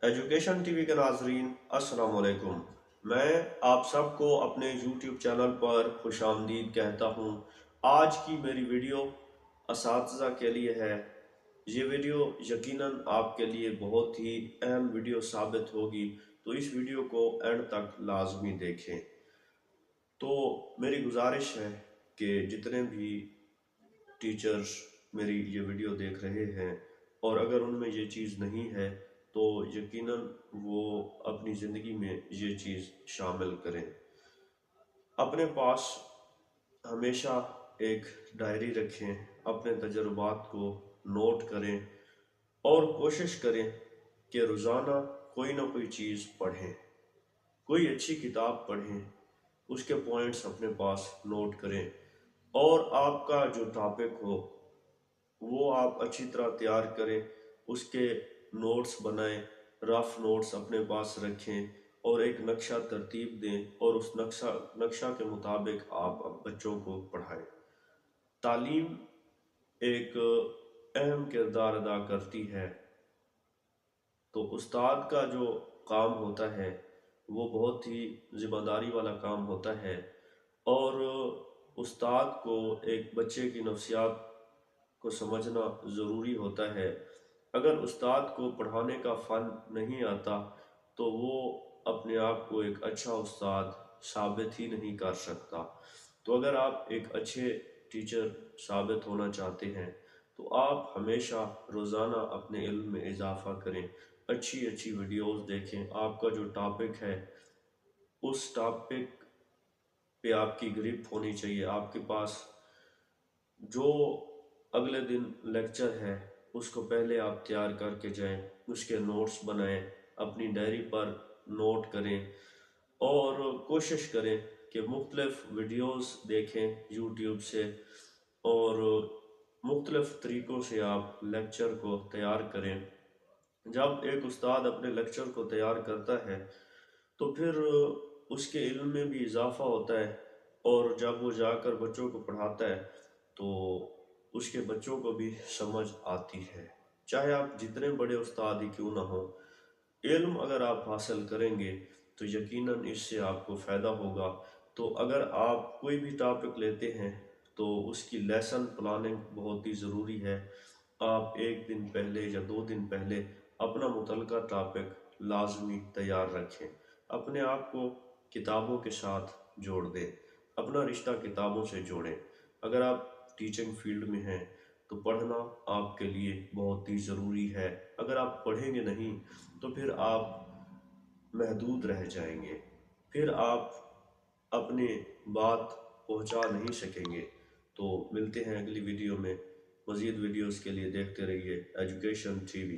Education TV के नाजरीन अस्सलाम वालेकुम। मैं आप सबको अपने यूट्यूब चैनल पर खुशामदीद कहता हूँ। आज की मेरी वीडियो असातिज़ा के लिए है। ये वीडियो यकीनन आपके लिए बहुत ही अहम वीडियो साबित होगी, तो इस वीडियो को एंड तक लाजमी देखें। तो मेरी गुजारिश है कि जितने भी टीचर्स मेरी ये वीडियो देख रहे हैं और अगर उनमें ये चीज़ नहीं है तो यकीनन वो अपनी ज़िंदगी में ये चीज़ शामिल करें। अपने पास हमेशा एक डायरी रखें, अपने तजुर्बात को नोट करें और कोशिश करें कि रोज़ाना कोई ना कोई चीज़ पढ़ें, कोई अच्छी किताब पढ़ें, उसके पॉइंट्स अपने पास नोट करें और आपका जो टॉपिक हो वो आप अच्छी तरह तैयार करें, उसके नोट्स बनाएं, रफ नोट्स अपने पास रखें और एक नक्शा तरतीब दें और उस नक्शा के मुताबिक आप बच्चों को पढ़ाएं। तालीम एक अहम किरदार अदा करती है, तो उस्ताद का जो काम होता है वो बहुत ही ज़िम्मेदारी वाला काम होता है और उस्ताद को एक बच्चे की नफ्सियात को समझना ज़रूरी होता है। अगर उस्ताद को पढ़ाने का फ़न नहीं आता तो वो अपने आप को एक अच्छा उस्ताद साबित ही नहीं कर सकता। तो अगर आप एक अच्छे टीचर साबित होना चाहते हैं तो आप हमेशा रोज़ाना अपने इल्म में इजाफ़ा करें, अच्छी अच्छी वीडियोस देखें। आपका जो टॉपिक है उस टॉपिक पे आपकी ग्रिप होनी चाहिए। आपके पास जो अगले दिन लेक्चर है उसको पहले आप तैयार करके जाएं, उसके नोट्स बनाएं, अपनी डायरी पर नोट करें और कोशिश करें कि मुख्तलिफ वीडियोस देखें यूट्यूब से और मुख्तलिफ तरीक़ों से आप लेक्चर को तैयार करें। जब एक उस्ताद अपने लेक्चर को तैयार करता है तो फिर उसके इल्म में भी इजाफ़ा होता है और जब वो जाकर बच्चों को पढ़ाता है तो उसके बच्चों को भी समझ आती है। चाहे आप जितने बड़े उस्ताद ही क्यों ना हो, इल्म अगर आप हासिल करेंगे तो यकीनन इससे आपको फ़ायदा होगा। तो अगर आप कोई भी टॉपिक लेते हैं तो उसकी लेसन प्लानिंग बहुत ही ज़रूरी है। आप एक दिन पहले या 2 दिन पहले अपना मुतलका टॉपिक लाजमी तैयार रखें, अपने आप को किताबों के साथ जोड़ दें, अपना रिश्ता किताबों से जोड़ें। अगर आप टीचिंग फील्ड में हैं तो पढ़ना आपके लिए बहुत ही ज़रूरी है। अगर आप पढ़ेंगे नहीं तो फिर आप महदूद रह जाएंगे, फिर आप अपने बात पहुंचा नहीं सकेंगे। तो मिलते हैं अगली वीडियो में। मज़ीद वीडियोस के लिए देखते रहिए एजुकेशन टीवी।